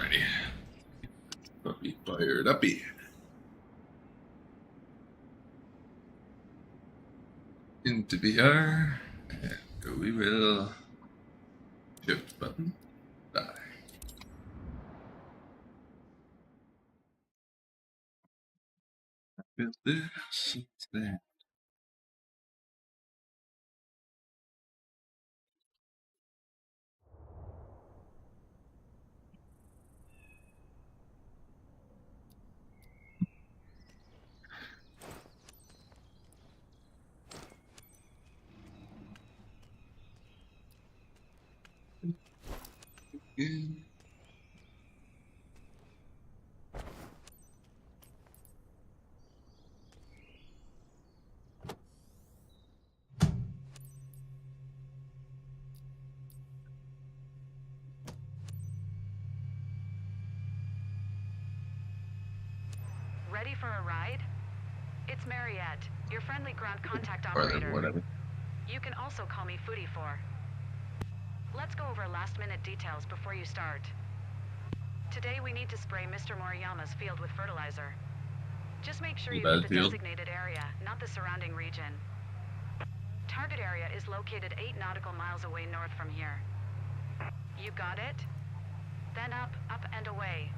Alrighty. Puppy fired uppy. Into VR. And go we will. Shift button. Die. Build this. What's that? Good. Ready for a ride? It's Mariette, your friendly ground contact Or operator. whatever. You can also call me Foodie4. Let's go over last-minute details before you start. Today we need to spray Mr. Moriyama's field with fertilizer. Just make sure you hit the designated area, not the surrounding region. Target area is located 8 nautical miles away north from here. You got it? Then up, and away.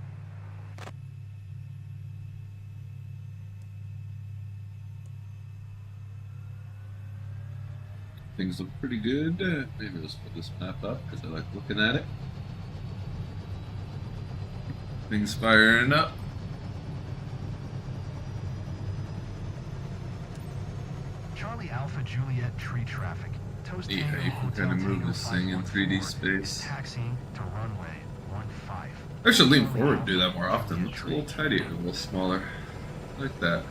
Things look pretty good. Maybe let's put this map up because I like looking at it. Things firing up. Charlie Alpha Juliet tree traffic. Toast Yeah, Tango you can Hotel kind of move Tango this thing in 3D 514, space. Taxiing to runway 15. I should lean forward and do that more often. Looks a little tidier, a little smaller. I like that.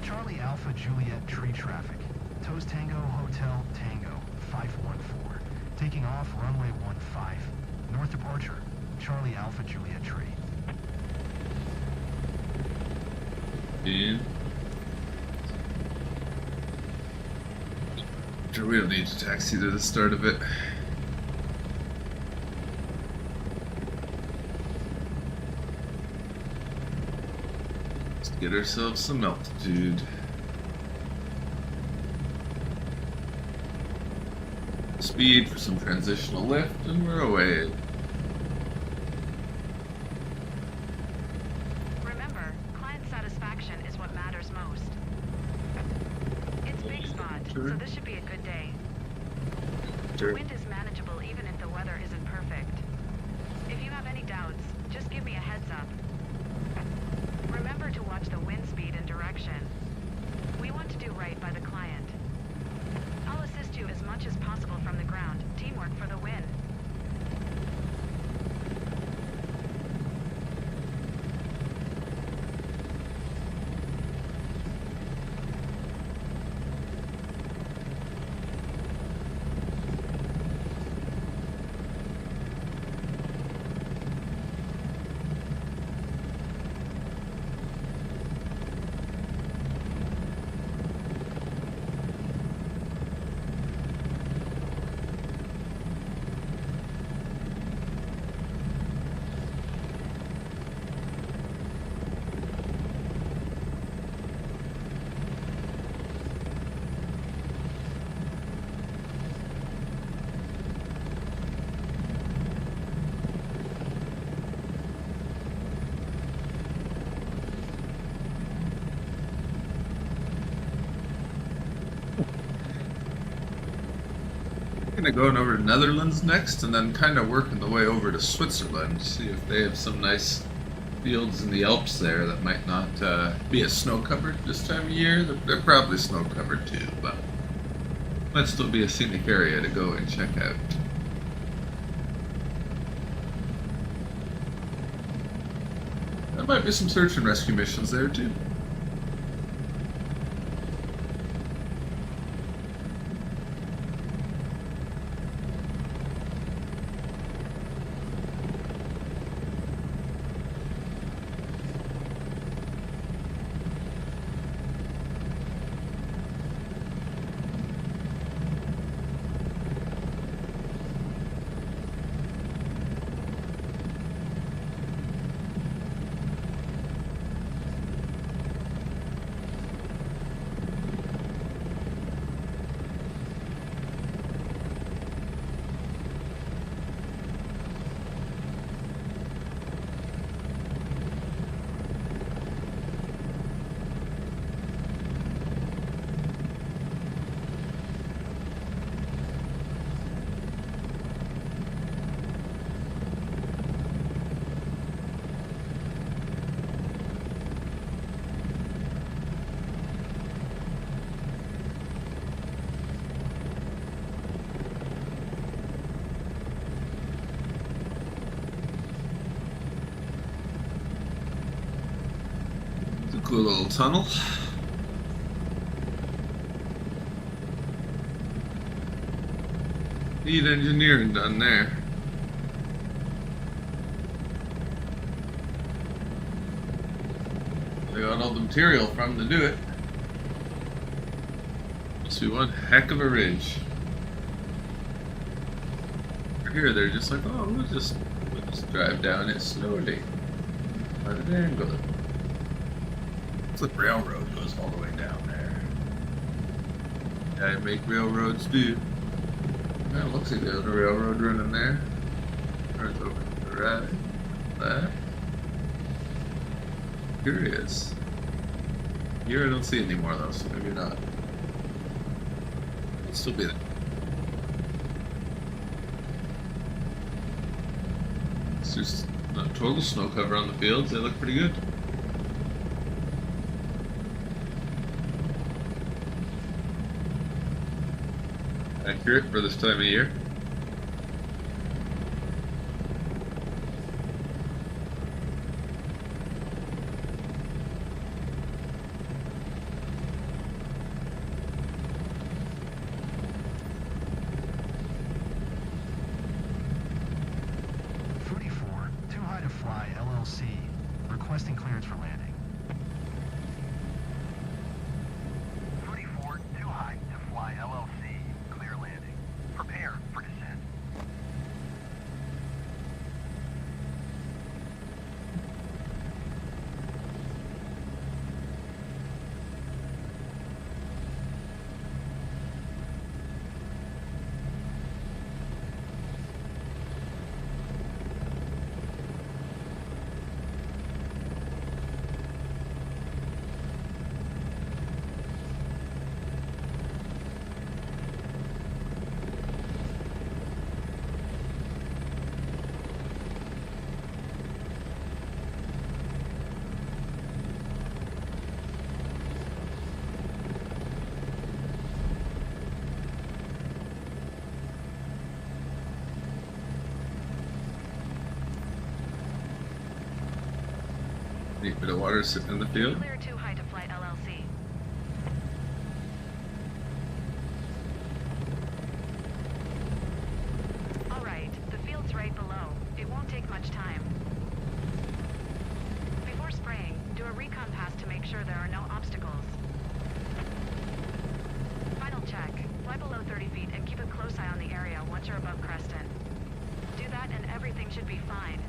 Charlie Alpha Juliet tree traffic. Toast Tango Hotel Tango 514. Taking off runway 15. North departure. Charlie Alpha Juliet tree. And sure, we don't need to taxi to the start of it. Let's get ourselves some altitude. Speed for some transitional lift, and we're away. Remember, client satisfaction is what matters most. It's Big Spot, Sure. so this should be a good day. Sure. The wind is manageable even if the weather isn't perfect. If you have any doubts, just give me a heads up. Remember to watch the wind speed and direction. We want to do right by the client. I'll assist you as much as possible from the ground. Teamwork for the win. kind of going over to Netherlands next, and then kind of working the way over to Switzerland. See if they have some nice fields in the Alps there that might not be as snow covered this time of year. They're probably snow covered too, but might still be a scenic area to go and check out. There might be some search and rescue missions there too. It's a cool little tunnel. Neat engineering done there. They got all the material from to do it. Must be one heck of a ridge. Here they're just like, oh, we'll just drive down it slowly. At an angle. The railroad goes all the way down there. Yeah, make railroads do. Yeah, it looks like there's a railroad running there. Turns over to the right. Left. Curious. Here I don't see any more though, so maybe not. It'll still be there. It's just not total snow cover on the fields. They look pretty good. Accurate for this time of year. Too high to fly LLC. Requesting clearance for landing. 44, too high to fly LLC. Clear landing. Prepare for descent. Neat bit of water sitting in the field. Clear too high to fly LLC. Alright, the field's right below. It won't take much time. Before spraying, do a recon pass to make sure there are no obstacles. Final check. Fly below 30 feet and keep a close eye on the area once you're above Creston. Do that and everything should be fine.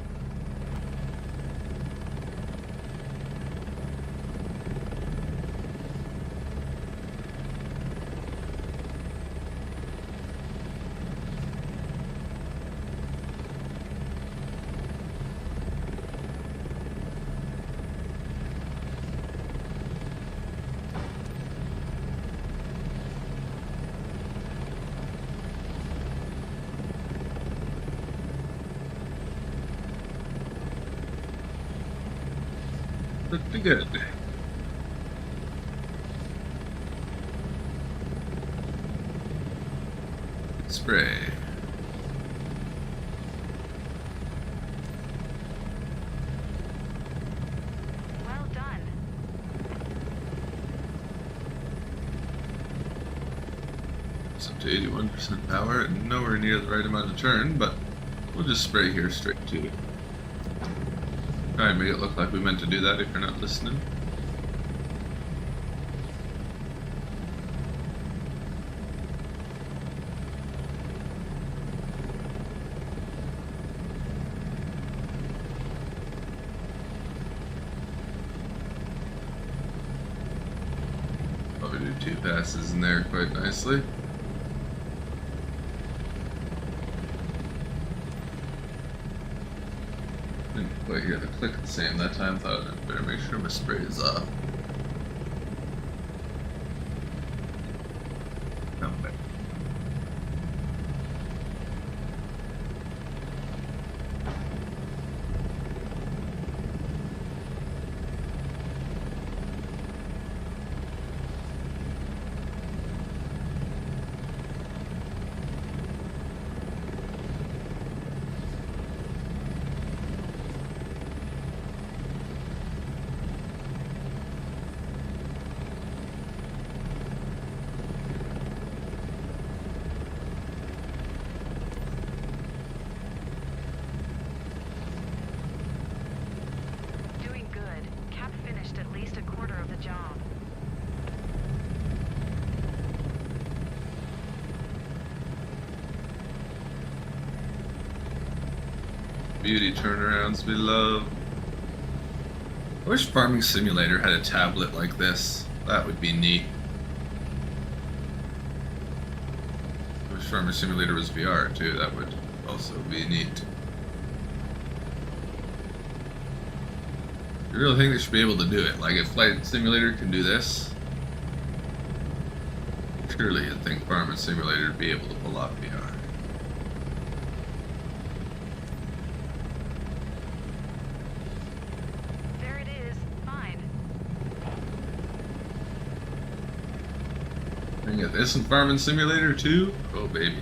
Pretty good. Spray. Well done. It's up to 81% power and nowhere near the right amount of turn, but we'll just spray here straight to it. Try and make it look like we meant to do that if you're not listening. Probably do 2 passes in there quite nicely. Didn't quite hear the click the same that time. Thought I'd better make sure my spray is off. Come back. Doing good. Cap finished at least a quarter of the job. Beauty turnarounds we love. I wish Farming Simulator had a tablet like this. That would be neat. I wish Farming Simulator was VR too. That would also be neat. You really think they should be able to do it? Like if Flight Simulator can do this, surely you'd think Farming Simulator would be able to pull off VR. There it is. Fine. I can get this in Farming Simulator too? Oh baby.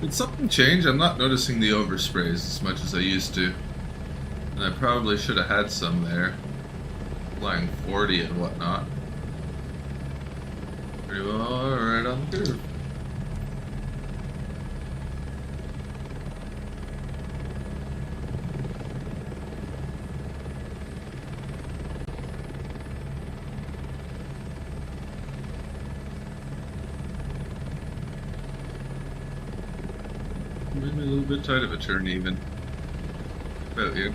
Did something change? I'm not noticing the oversprays as much as I used to. And I probably should have had some there. Flying 40 and whatnot. Pretty well right on the curve. Maybe a little bit tight of a turn even. About you.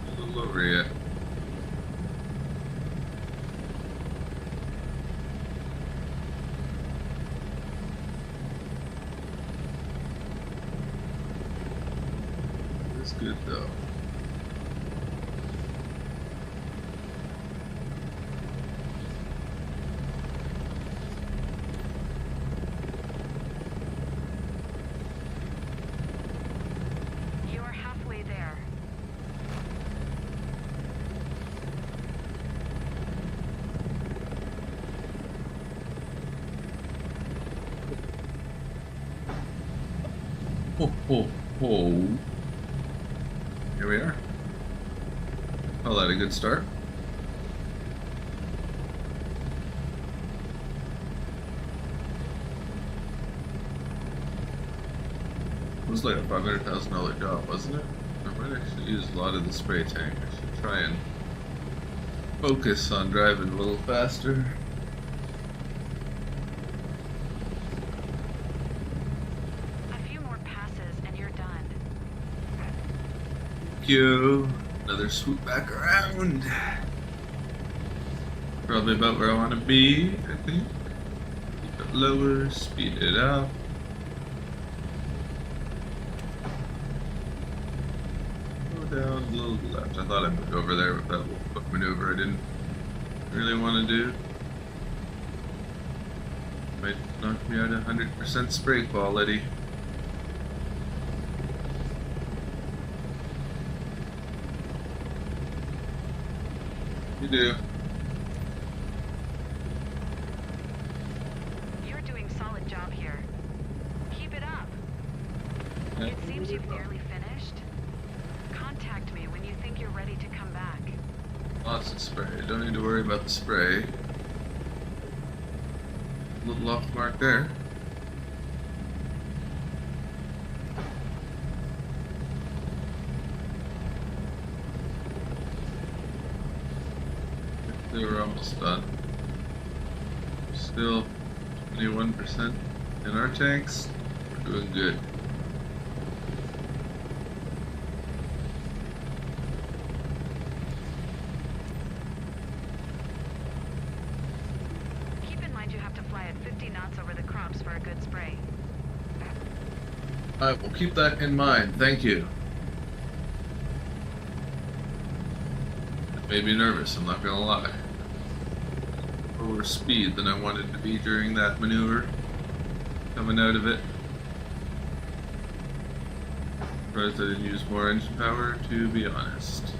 A little over yet. It's good though. You're halfway there. Ho ho ho. Here we are. Call that a good start. It was like a $500,000 job, wasn't it? I might actually use a lot of the spray tank. I should try and focus on driving a little faster. A few more passes and you're done. Thank you. Another swoop back around. Probably about where I want to be, I think. bit lower, speed it up. Go down a little left. I thought I moved over there with that little quick maneuver I didn't really want to do. Might knock me out of 100% spray quality. You do. You're doing solid job here. Keep it up. It seems you've nearly finished. Contact me when you think you're ready to come back. Lots of spray. Don't need to worry about the spray. A little off mark there. They were almost done. Still 21% in our tanks. We're doing good. Keep in mind you have to fly at 50 knots over the crops for a good spray. I will keep that in mind. Thank you. It made me nervous, I'm not gonna lie. Lower speed than I wanted to be during that maneuver. Coming out of it. Surprised I didn't use more engine power, to be honest.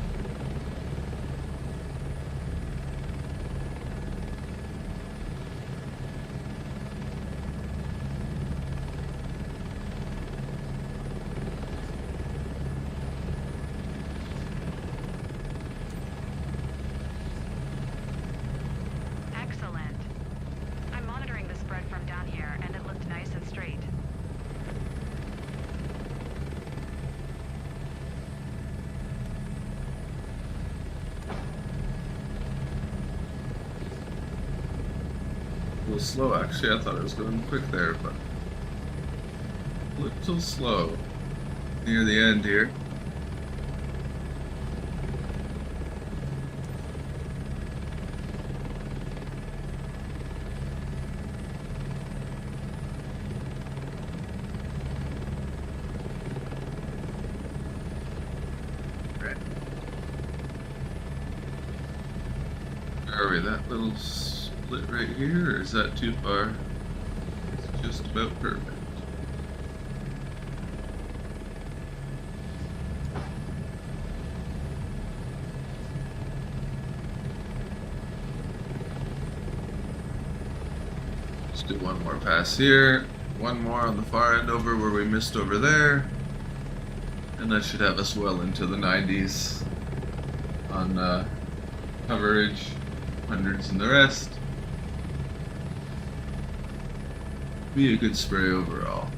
Excellent. I'm monitoring the spread from down here, and it looked nice and straight. A little slow, actually. I thought I was going quick there, but a little slow near the end here. Right. Where are we? That little split right here, or is that too far? It's just about perfect. Let's do one more pass here, one more on the far end over where we missed over there, and that should have us well into the 90s on coverage, hundreds and the rest. Be a good spray overall.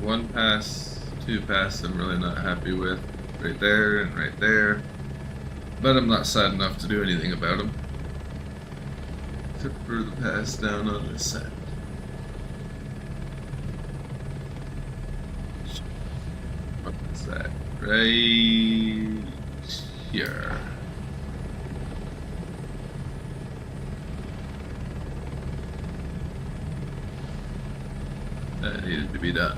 One pass, two pass I'm really not happy with. Right there and right there. But I'm not sad enough to do anything about them. Except for the pass down on this side. What is that? Right here. That needed to be done.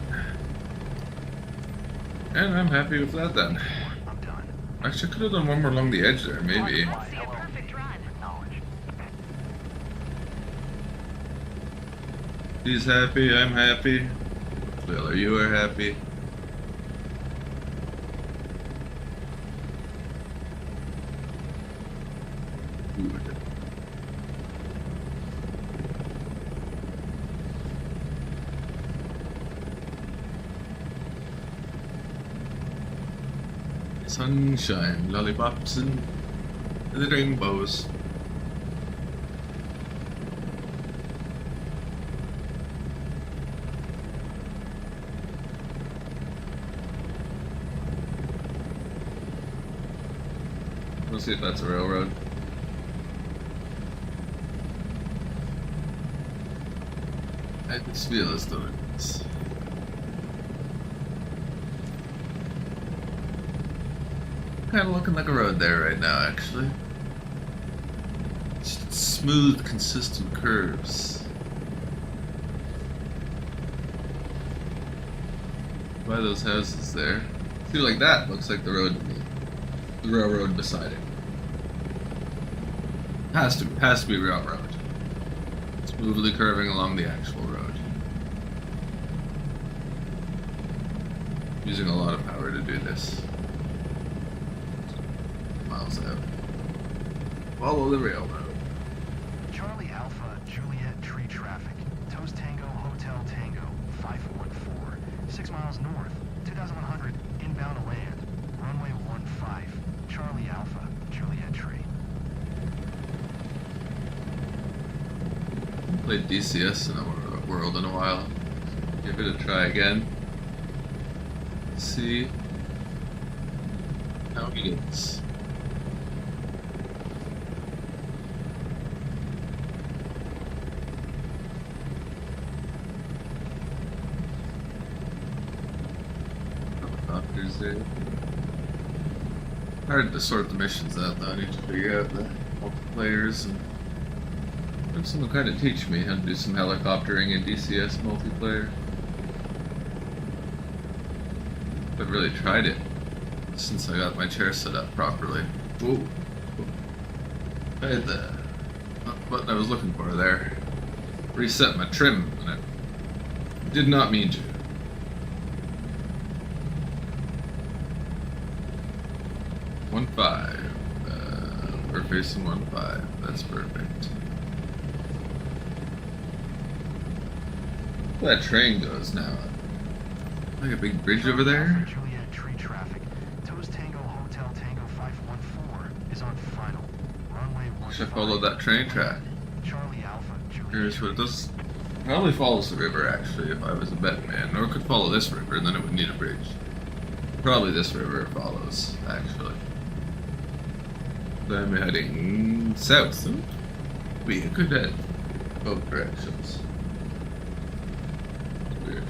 And I'm happy with that then. I'm done. Actually, I could have done one more along the edge there, maybe. Let's see a perfect run. Acknowledge. He's happy, I'm happy. Well, you are happy. Good. Sunshine, lollipops, and the rainbows. We'll see if that's a railroad. I just feel as though it's kind of looking like a road there right now, actually. Just smooth, consistent curves. By those houses there. I feel like that looks like the road to me. The railroad beside it. Has to be railroad. Smoothly curving along the actual road. Using a lot of power to do this. Miles out. Follow the railroad. Charlie Alpha, Juliet Tree Traffic. Toast Tango Hotel Tango, 514. 6 miles north, 2100, inbound to land. Runway 15. Charlie Alpha, Juliet Tree. Played DCS in a world in a while. Give it a try again. See how it is. Helicopters there. Hard to sort the missions out though. I need to figure out the multiplayers and have someone kind of teach me how to do some helicoptering in DCS multiplayer. I've really tried it since I got my chair set up properly. Whoa. I had the button I was looking for there. Reset my trim, and I did not mean to. One 5. We're facing 1-5. That's perfect. Where that train goes now. Like a big bridge over there. Juliet Tree Traffic. Toast Tango Hotel Tango 514 is on final. Runway 15. Should follow that train track. Charlie Alpha, Juliet Here's what it Tree. does. Probably follows the river actually if I was a bet man. Or it could follow this river and then it would need a bridge. Probably this river it follows, actually. I'm heading south. We could head both directions. Weird.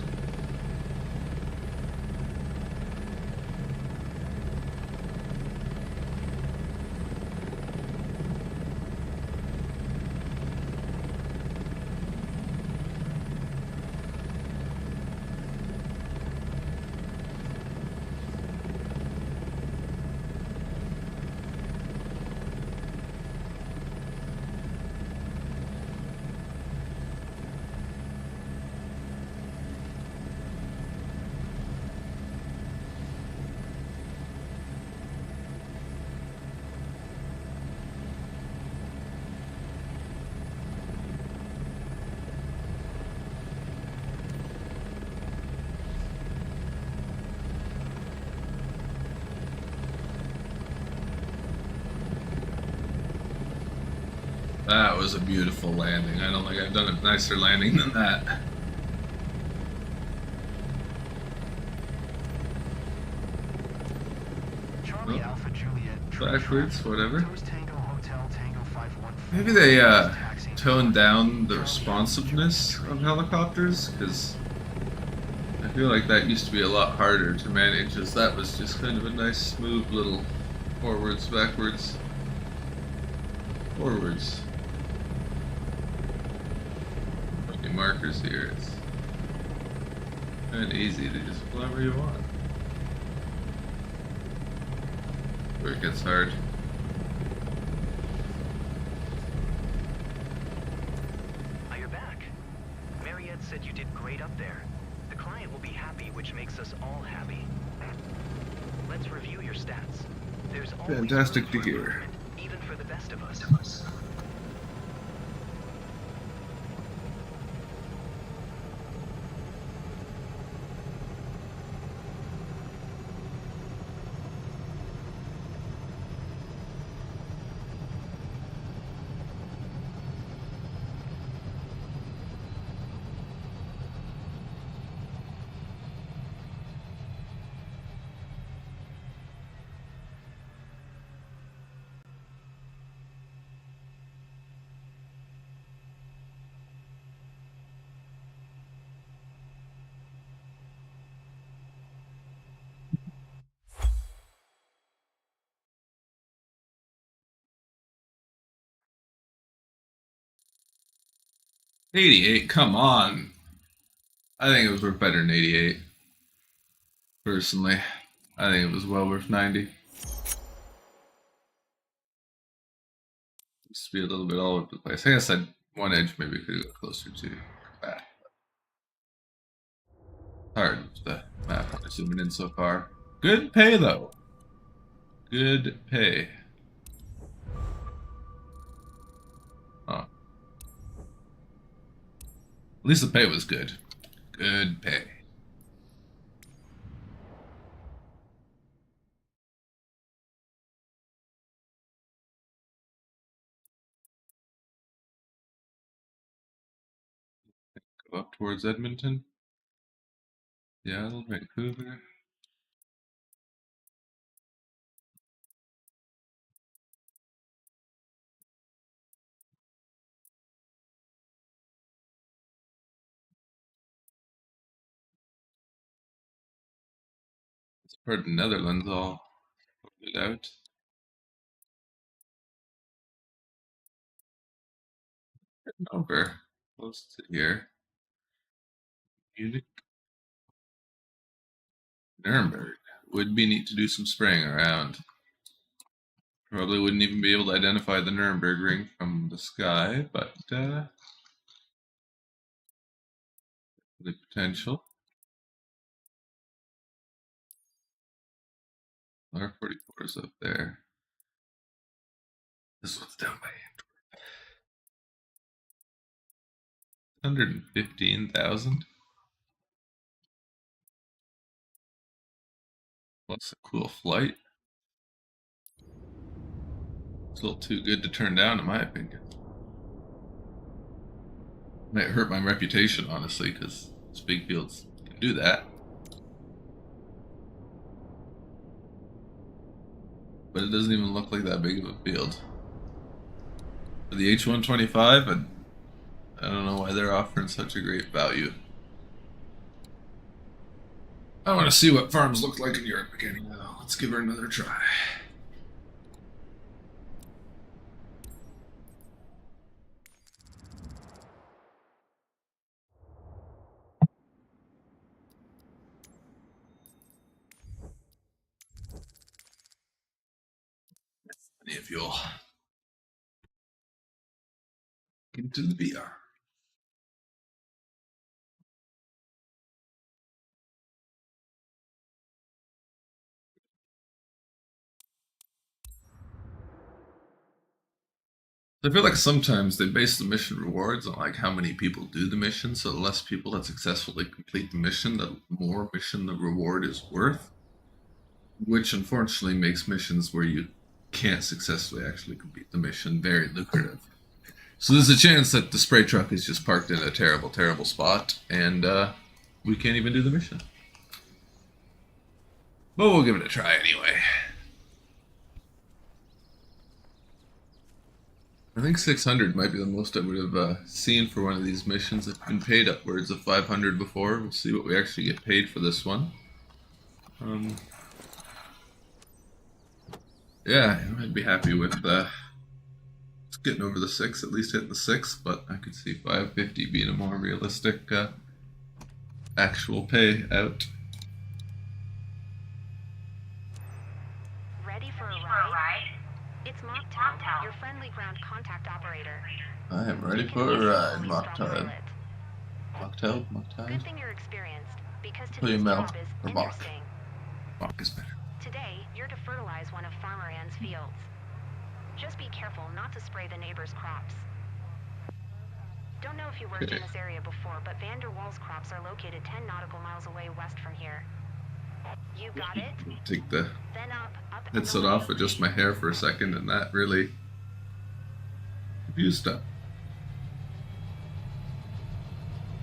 That was a beautiful landing. I don't think I've done a nicer landing than that. Charlie Oh. Alpha, Juliet Tree Backwards, Traffic. whatever. Toast Tango Hotel Tango 514. Maybe they Taxiing toned down the Charlie Alpha, responsiveness Juliet of Tree. helicopters, because I feel like that used to be a lot harder to manage, as that was just kind of a nice, smooth little forwards, backwards, forwards. Any markers here? It's kind of easy to just fly where you want. Where it gets hard. Ah, you're back. Mariette said you did great up there. The client will be happy, which makes us all happy. Let's review your stats. There's always Fantastic room to for hear. improvement, even for the best of us. 88, come on. I think it was worth better than 88. Personally, I think it was well worth 90. Used to be a little bit all over the place. I guess I'd one edge maybe could have got closer to that. Hard with the map zooming in so far. Good pay though. Good pay. Oh. At least the pay was good. Good pay. Go up towards Edmonton. Seattle, Vancouver. It's part of the Netherlands all sorted out. Heading over close to here. Munich. Nuremberg. Would be neat to do some spraying around. Probably wouldn't even be able to identify the Nuremberg ring from the sky, but the potential. R44 is up there. This one's down by 115,000. Plus a cool flight. It's a little too good to turn down, in my opinion. Might hurt my reputation, honestly, because Spigfields can do that. But it doesn't even look like that big of a field. For the H125, I don't know why they're offering such a great value. I want to see what farms look like in Europe again. Let's give her another try. Plenty of fuel. Into the BR. I feel like sometimes they base the mission rewards on like how many people do the mission, so the less people that successfully complete the mission, the more mission the reward is worth. Which unfortunately makes missions where you can't successfully actually complete the mission very lucrative. So there's a chance that the spray truck is just parked in a terrible, terrible spot, and we can't even do the mission. But we'll give it a try anyway. I think 600 might be the most I would have seen for one of these missions. I've been paid upwards of 500 before. We'll see what we actually get paid for this one. Yeah, I'd be happy with getting over the 6, at least hitting the 6, but I could see 550 being a more realistic actual pay out. Ready for a ride? It's Mocktail, your friendly ground contact operator. I am ready for a ride, Mocktail. Mocktail? Good thing you're experienced, because Will you today's melt job is or Mock? interesting. Mock is better. Today, you're to fertilize one of Farmer Ann's fields. Just be careful not to spray the neighbor's crops. Don't know if you worked in this area before, but Vander Waal's crops are located 10 nautical miles away west from here. You got it? Take the Then up, and headset off, adjust my hair for a second, and that really confused stuff.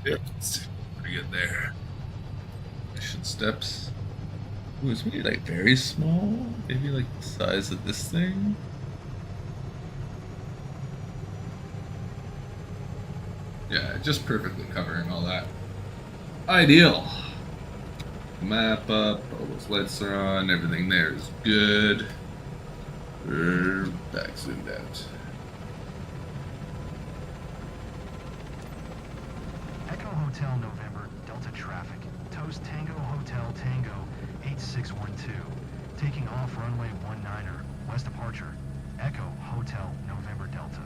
Yep, it's pretty good there. Mission steps. Ooh, it's maybe like very small, maybe like the size of this thing. Yeah, just perfectly covering all that. Ideal. Map up, all those lights are on, everything there is good. Back zoomed out. Hotel November Delta traffic. Toast Tango Hotel Tango 8612. Taking off runway 19er. West departure. Echo Hotel November Delta.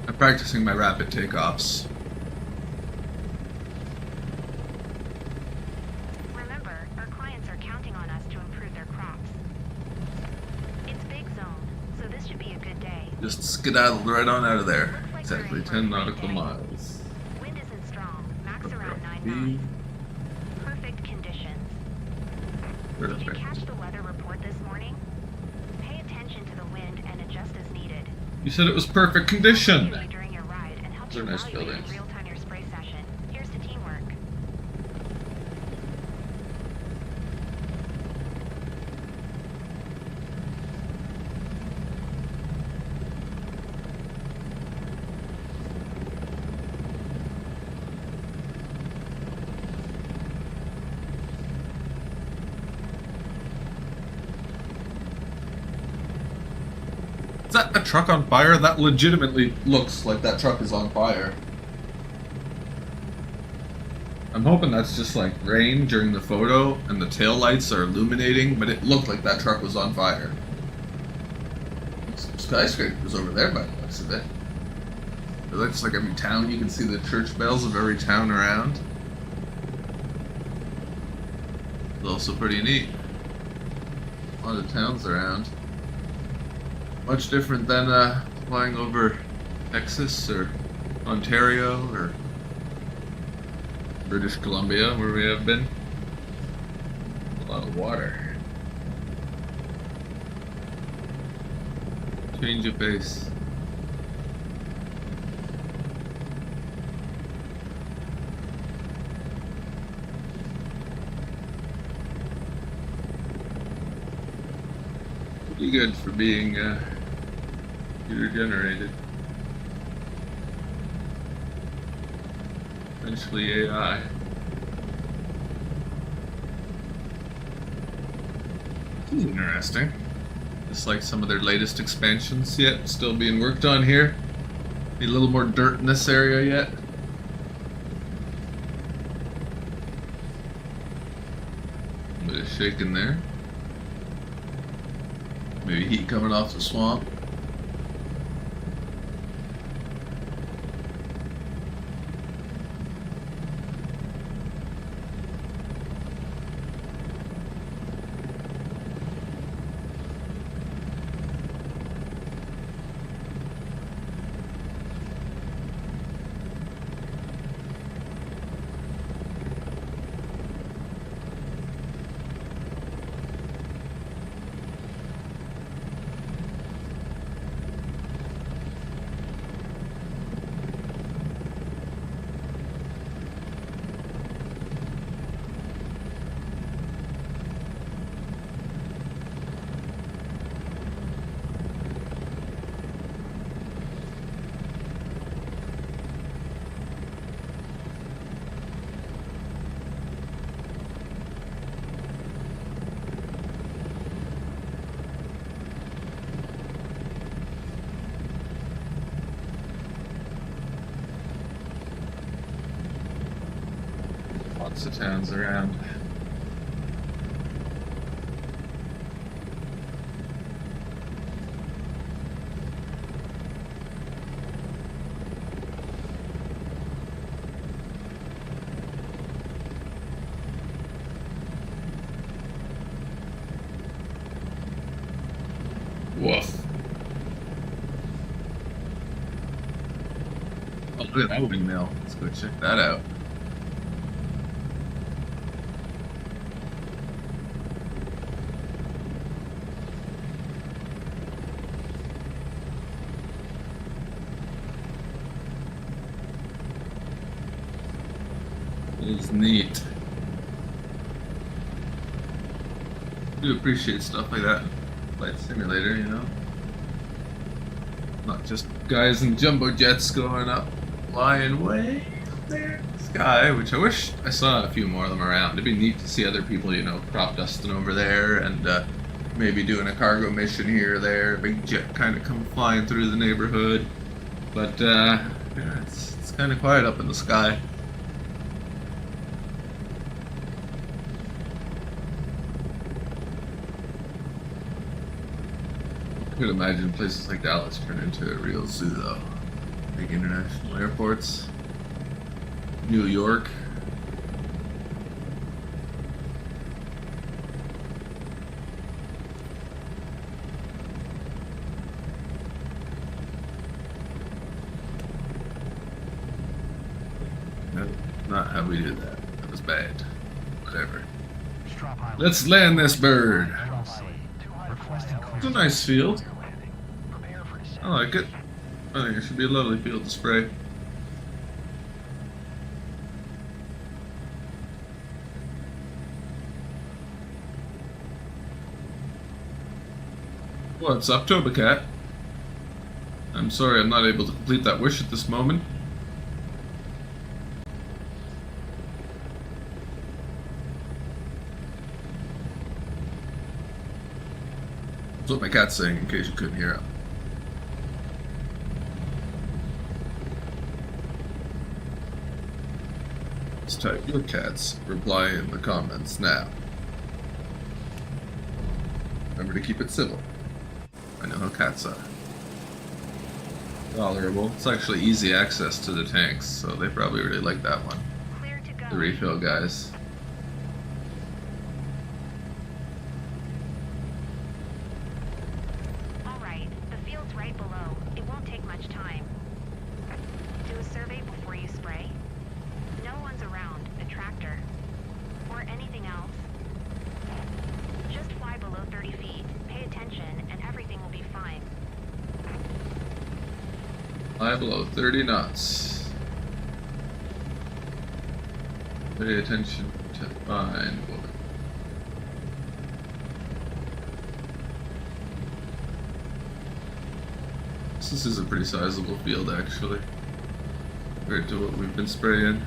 I'm practicing my rapid takeoffs. Remember, our clients are counting on us to improve their crops. It's big zone, so this should be a good day. Just skedaddled right on out of there. Looks like Exactly we're in for 10 a great nautical day. miles. Wind isn't strong, max around 9 Be knots. Perfect conditions. Did you perfect. catch the weather report this morning? Pay attention to the wind and adjust as needed. You said it was perfect I'll condition. review you during your ride and help Those are you nice evaluate in buildings. real time your spray session. Here's to teamwork. Is that a truck on fire? That legitimately looks like that truck is on fire. I'm hoping that's just like rain during the photo and the tail lights are illuminating, but it looked like that truck was on fire. Some skyscrapers over there by the looks of it. It looks like every town, you can see the church bells of every town around. It's also pretty neat. A lot of towns around. Much different than flying over Texas or Ontario or British Columbia, where we have been. A lot of water. Change of pace. Pretty good for being computer generated. Essentially AI. This is interesting. Just like some of their latest expansions yet, still being worked on here. Need a little more dirt in this area yet. Bit of shaking there. Maybe heat coming off the swamp. Lots of towns around. Woof. Oh, look at that windmill. Let's go check that out. is neat. I do appreciate stuff like that in Flight Simulator, you know? Not just guys in jumbo jets going up, flying way up there in the sky, which I wish I saw a few more of them around. It'd be neat to see other people, you know, crop dusting over there and maybe doing a cargo mission here or there. A big jet kind of come flying through the neighborhood. But, yeah, it's kind of quiet up in the sky. I could imagine places like Dallas turn into a real zoo, though. Big international airports. New York. That's not how we did that. That was bad. Whatever. Strop Highway. Let's land this bird. Requesting It's a nice field. Prepare for descent. I like it. I think it should be a lovely field to spray. What's up, Tobacat? I'm sorry I'm not able to complete that wish at this moment. That's what my cat's saying, in case you couldn't hear him. Let's type your cat's reply in the comments now. Remember to keep it civil. I know how cats are. Tolerable. It's actually easy access to the tanks, so they probably really like that one. Clear to go. The refill guys. All right, the field's right below. It won't take much time. Do a survey before you spray. No one's around, a tractor. Or anything else. Just fly below 30 feet. Pay attention, and everything will be fine. Fly below 30 knots. Pay attention to fine. This is a pretty sizable field, actually, compared to what we've been spraying.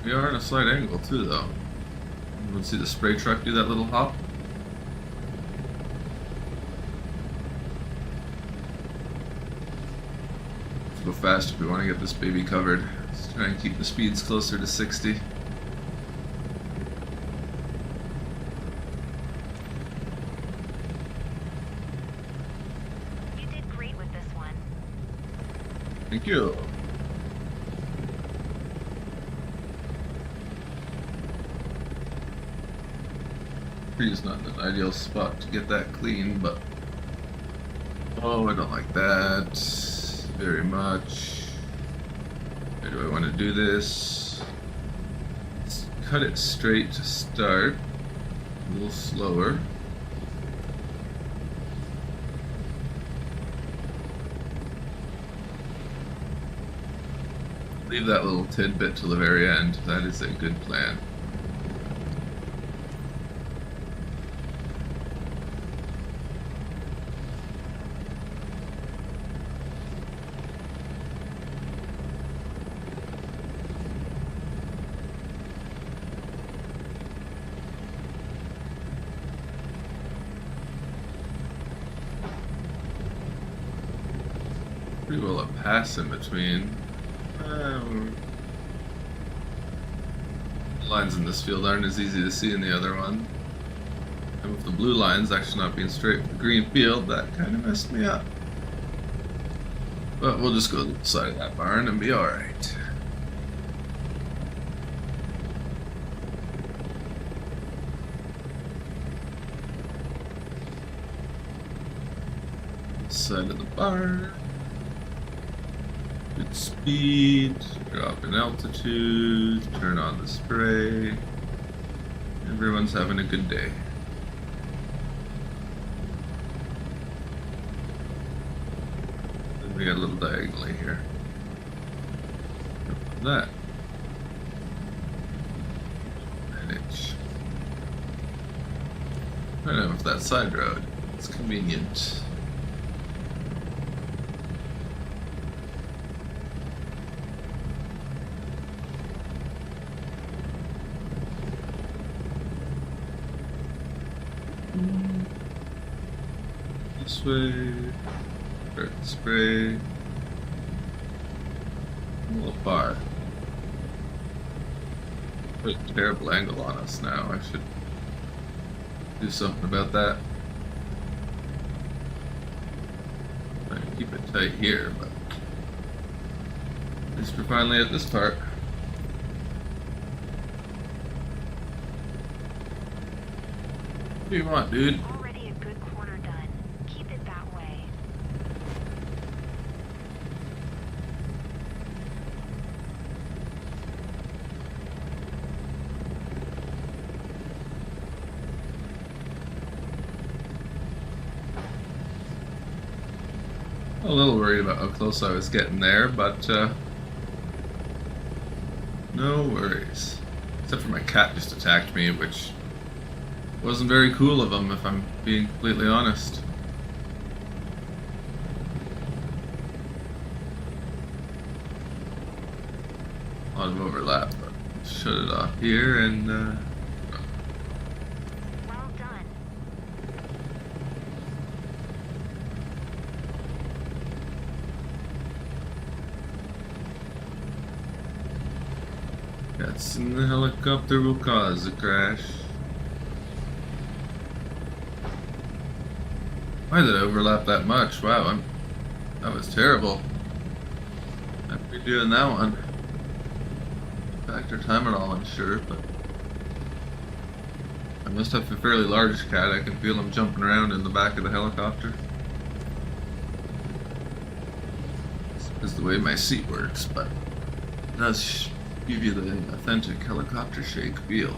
We are in a slight angle, too, though. You want to see the spray truck do that little hop? Let's go fast if we want to get this baby covered. Let's try and keep the speeds closer to 60. You did great with this one. Thank you. Tree's not an ideal spot to get that clean, but oh, I don't like that very much. Where do I want to do this? Let's cut it straight to start. A little slower. Leave that little tidbit till the very end. That is a good plan. Pretty well a pass in between. The lines in this field aren't as easy to see in the other one. And with the blue lines actually not being straight with the green field, that kind of messed me up. But we'll just go to the side of that barn and be alright. Side of the barn. Good speed, drop in altitude, turn on the spray. Everyone's having a good day. Then we got a little diagonally here. that? Manage. I don't know if that side road. It's convenient. This way. Start the spray. A little far. Put a terrible angle on us now. I should do something about that. I can keep it tight here, but at least we're finally at this part. What do you want, dude? Already a good quarter done. Keep it that way. A little worried about how close I was getting there, but no worries. Except for my cat just attacked me, which wasn't very cool of him, if I'm being completely honest. A lot of overlap, but shut it off here and Well done. cats in the helicopter will cause a crash. Why did I overlap that much? Wow, that was terrible. I'd be doing that one. Factor time and all, I'm sure, but I must have a fairly large cat. I can feel him jumping around in the back of the helicopter. This is the way my seat works, but it does give you the authentic helicopter shake feel.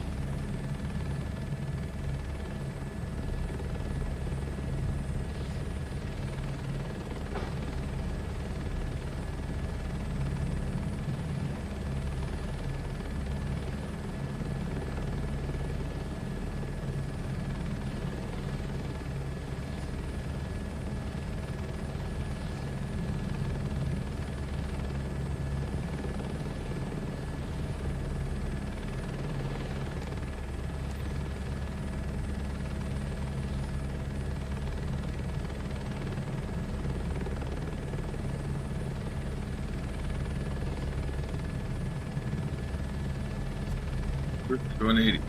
We're 180.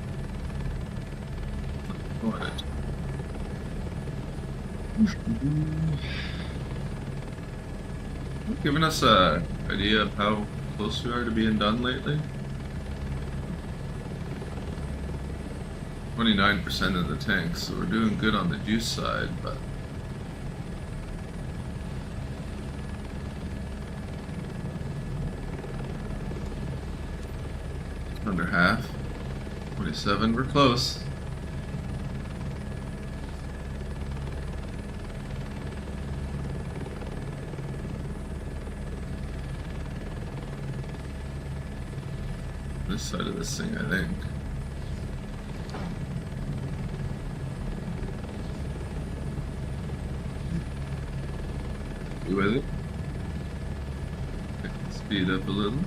Got it. Giving us a idea of how close we are to being done lately. 29% of the tank, so we're doing good on the juice side, but under half. 27, we're close. This side of this thing, I think. You with it? Speed up a little.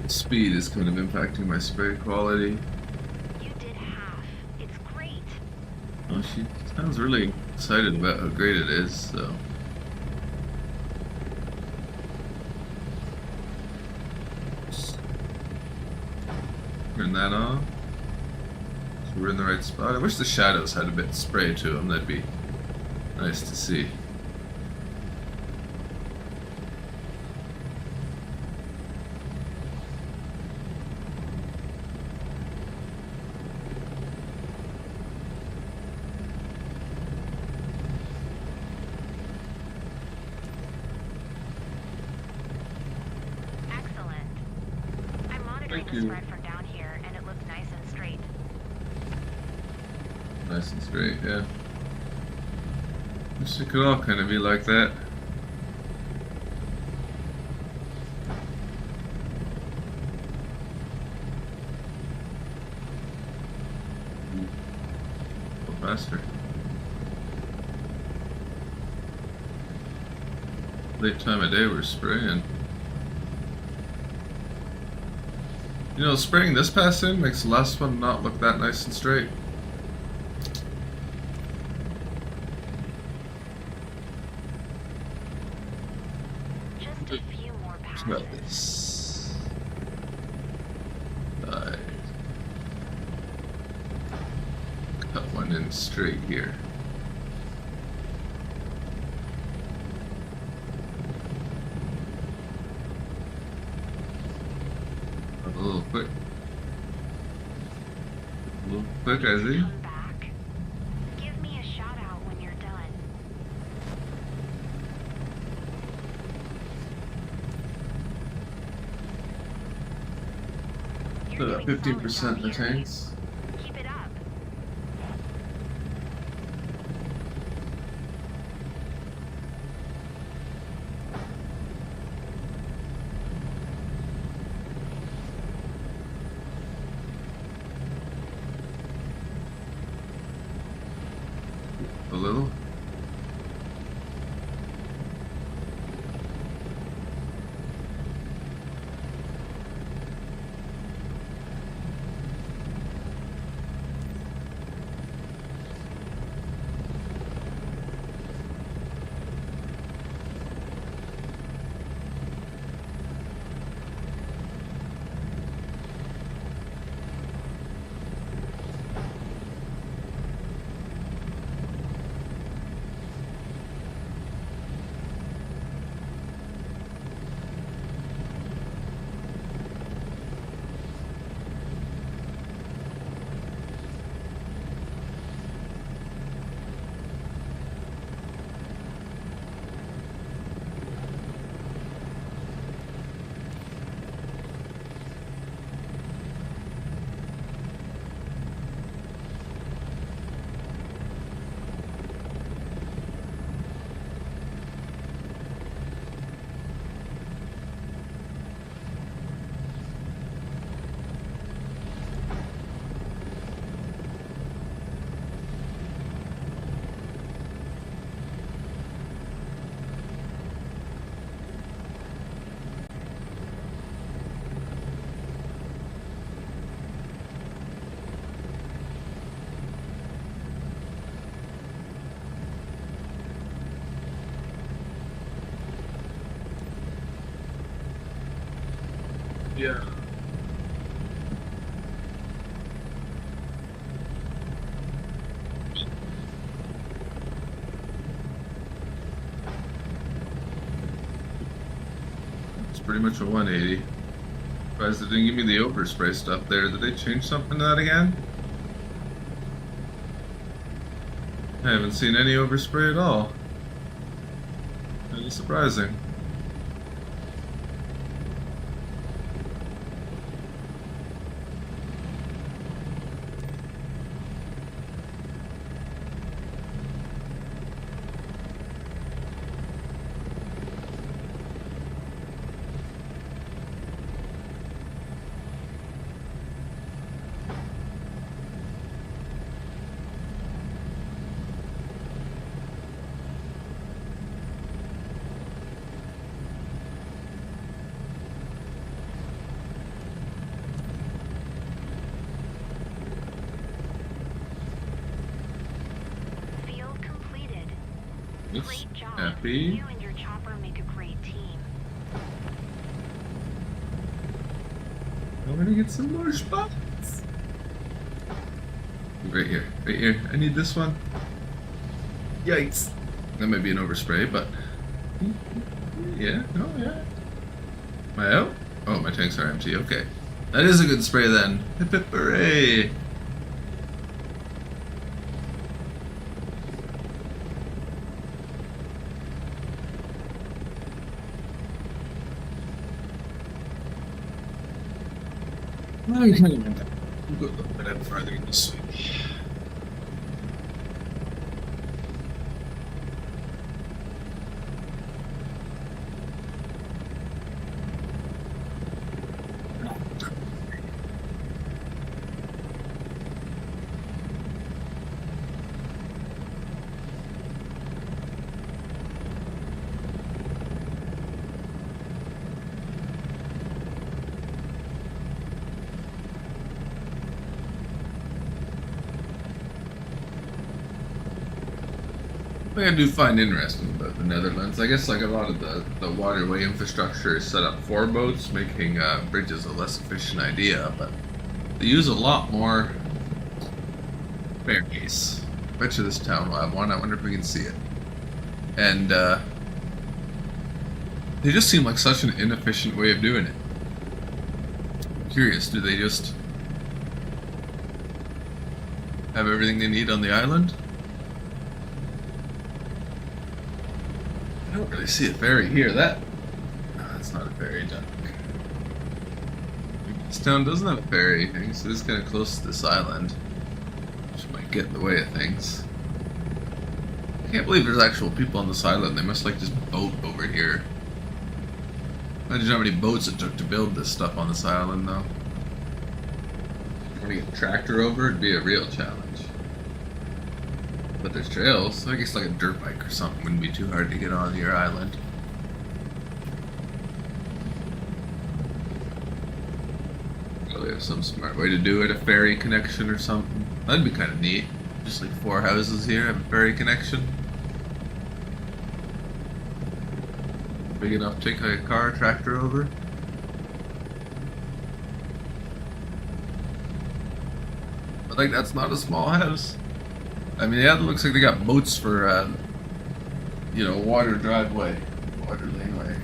Speed is kind of impacting my spray quality. You did half. It's great. Oh, she sounds really excited about how great it is, so. Turn that off. So we're in the right spot. I wish the shadows had a bit of spray to them. That'd be nice to see. Excellent. I'm monitoring the Yeah. spread from down here, and it looks nice and straight. Nice and straight, yeah. Wish it could all kind of be like that. Go faster. Late time of day we're spraying. You know, spraying this pass in makes the last one not look that nice and straight. Just a few more passes. About this. Right. Cut one in straight here. A little quick. A little quick, I see. Come back. Give me a shout out when you're done. You're About doing solid 15% down in the here. tanks. Keep it up. A little. Yeah. It's pretty much a 180. Surprised they didn't give me the overspray stuff there. Did they change something to that again? I haven't seen any overspray at all. Kind of surprising. Field completed. Yes. Great job. Happy. You and your chopper make a great team. I'm gonna get some more spots. Right here, right here. I need this one. Yikes. That might be an overspray, but yeah, oh yeah. Am I out? Oh, my tanks are empty. Okay, that is a good spray then. Hip hip hooray! Oh, you can't even go a little bit further this way. What I do find interesting about the Netherlands, I guess like a lot of the waterway infrastructure is set up for boats, making bridges a less efficient idea, but they use a lot more ferries. I bet you this town will have one, I wonder if we can see it. And they just seem like such an inefficient way of doing it. I'm curious, do they just have everything they need on the island? I don't really see a ferry here. No, that's not a ferry, dock. This town doesn't have a ferry, so it's kind of close to this island, which might get in the way of things. I can't believe there's actual people on this island. They must like just boat over here. Imagine how many boats it took to build this stuff on this island, though. If you want to get a tractor over, it'd be a real challenge. But there's trails, so I guess like a dirt bike or something wouldn't be too hard to get on your island. Probably have some smart way to do it, a ferry connection or something. That'd be kind of neat. Just like 4 houses here have a ferry connection. Big enough to take like a car, tractor over. I think that's not a small house. I mean, yeah, it looks like they got boats for, you know, water driveway, water laneway.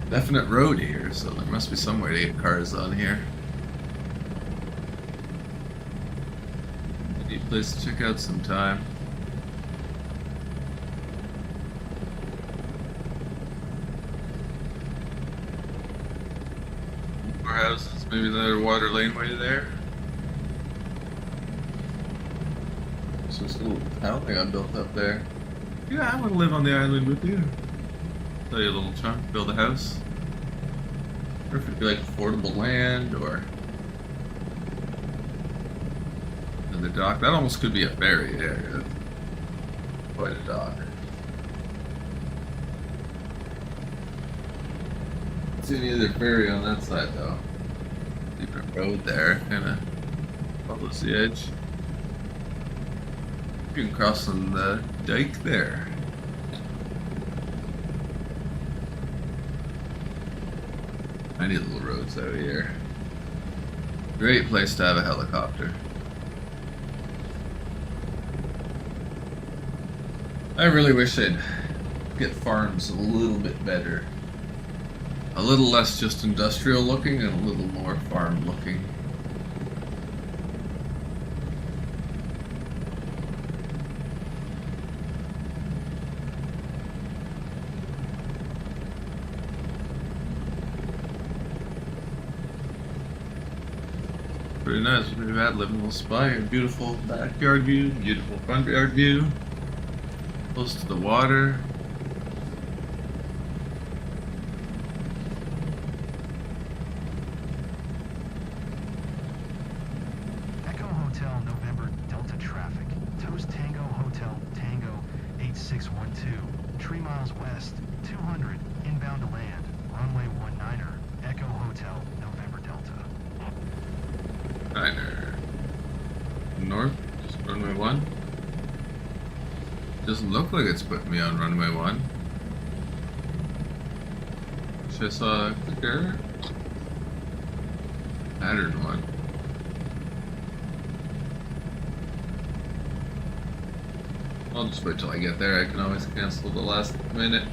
Definite road here, so there must be some way to get cars on here. Neat place to check out sometime. More houses. Maybe another water laneway there. So this little town they got built up there. Yeah, I want to live on the island with you. Tell you a little chunk, build a house. Or if it'd be like affordable land or another dock. That almost could be a ferry area. Quite a dock. Don't see any other ferry on that side though. Different road there, kinda follows the edge. You can cross on the dike there. Tiny little roads out here. Great place to have a helicopter. I really wish they'd get farms a little bit better. A little less just industrial looking and a little more farm looking. Pretty nice. We've had living little spot here. Beautiful backyard view, beautiful front yard view. Close to the water. Echo Hotel November Delta traffic. Toast Tango Hotel Tango 8612. 3 miles west, 200 inbound to land. Runway 19er. Echo Hotel November Delta. Niner. North, just runway 1. Doesn't look like it's putting me on runway 1. Wish I saw a clicker. Pattern 1. I'll just wait till I get there. I can always cancel the last minute.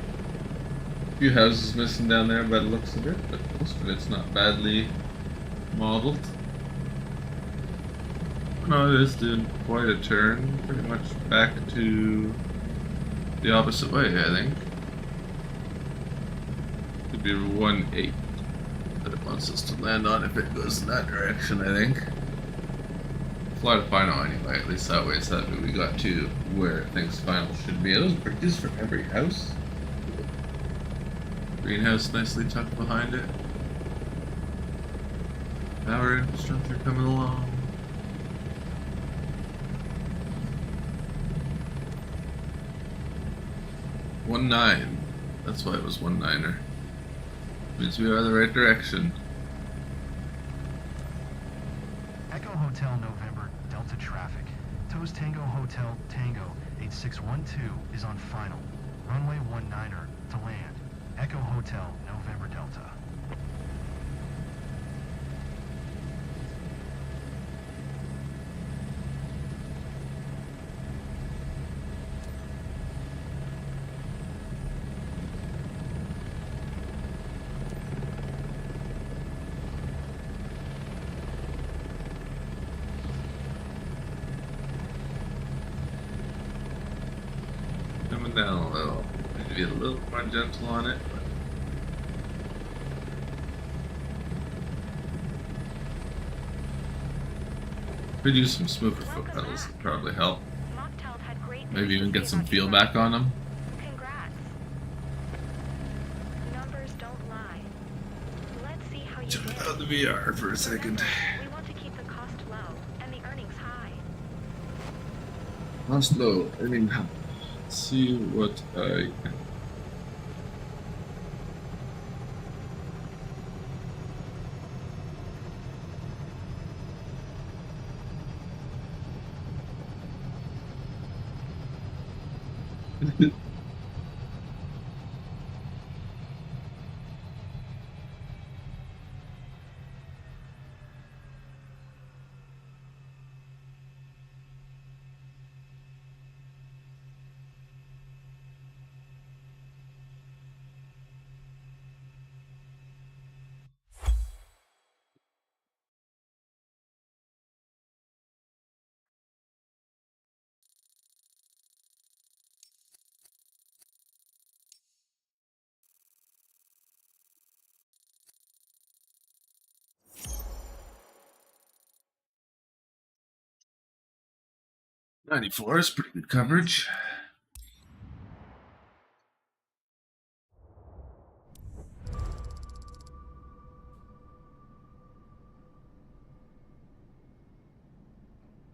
A few houses missing down there by the looks of it, but most of it's not badly modeled. No, it is doing quite a turn. Pretty much back to the opposite way, I think. Could be 1-8 that it wants us to land on if it goes in that direction, I think. Fly to final anyway, at least that way, so that we got to where things final should be. Are those bridges for every house? Greenhouse nicely tucked behind it. Power infrastructure coming along. One nine. That's why it was 1-9er. Means we are the right direction. Echo Hotel November, Delta traffic. Toes Tango Hotel Tango 8612 is on final. Runway 19er to land. Echo Hotel November Delta. Coming down a little. Need to be a little more gentle on it. Could use some smoother foot pedals, would probably help. Mocktail had great Maybe even get some news feel on back on them. Congrats. Numbers don't lie. Let's see how you Jump did. out the VR for a second. Remember, we want to keep the cost low and the earnings high. Cost low, earning high. Let's see what I. .94 is pretty good coverage.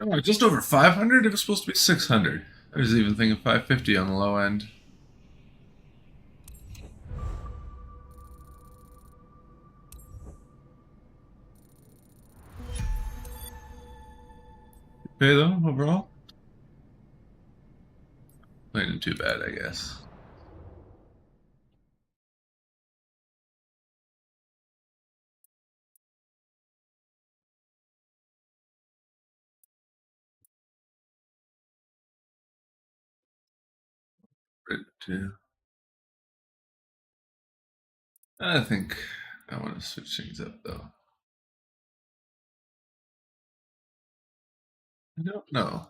Oh, just over 500? It was supposed to be 600. I was even thinking 550 on the low end. Okay, though, overall. Not even too bad, I guess. Right, too. I think I want to switch things up, though. I don't know.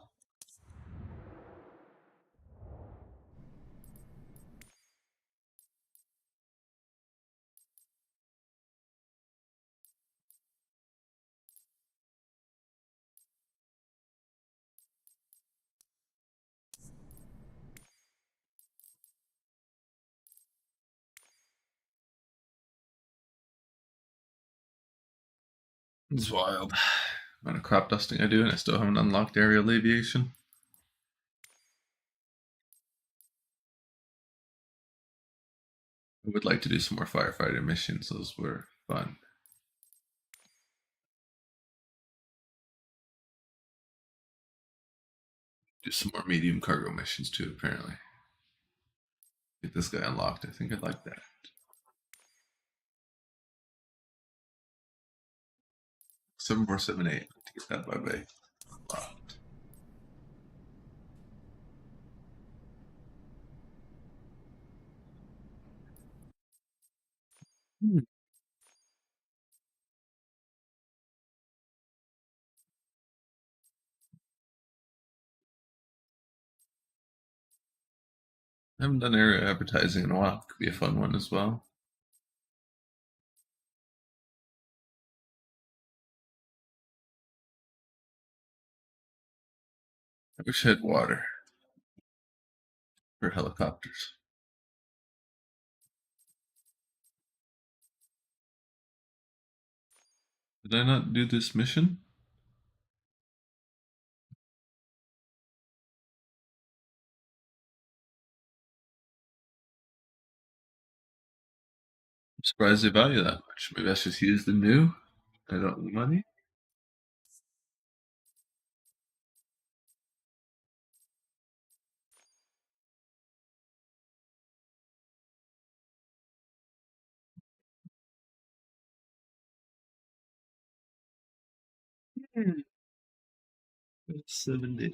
It's wild. Amount of crop dusting I do, and I still haven't unlocked aerial aviation. I would like to do some more firefighter missions. Those were fun. Do some more medium cargo missions too, apparently. Get this guy unlocked. I think I'd like that. 7478. To get that by bay. Unlocked. I haven't done area advertising in a while. Could be a fun one as well. I wish I had water for helicopters. Did I not do this mission? I'm surprised they value that much. Maybe I should just use the new. I don't have the money. Hmm. 70.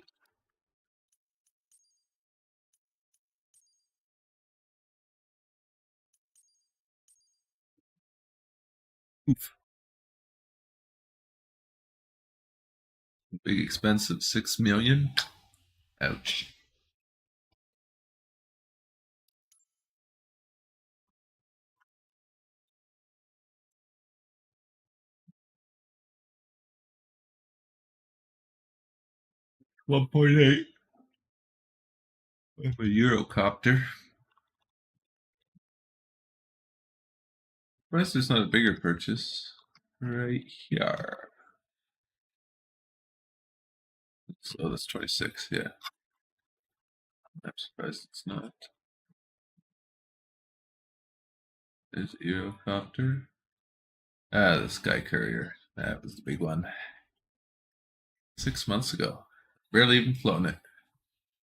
Oof. Big expensive 6 million. Ouch. $1.8. A Eurocopter. Surprised there's not a bigger purchase. Right here. So that's 26, yeah. I'm surprised it's not. There's Eurocopter. Ah, the Sky Courier. That was the big one. 6 months ago. Barely even flown it.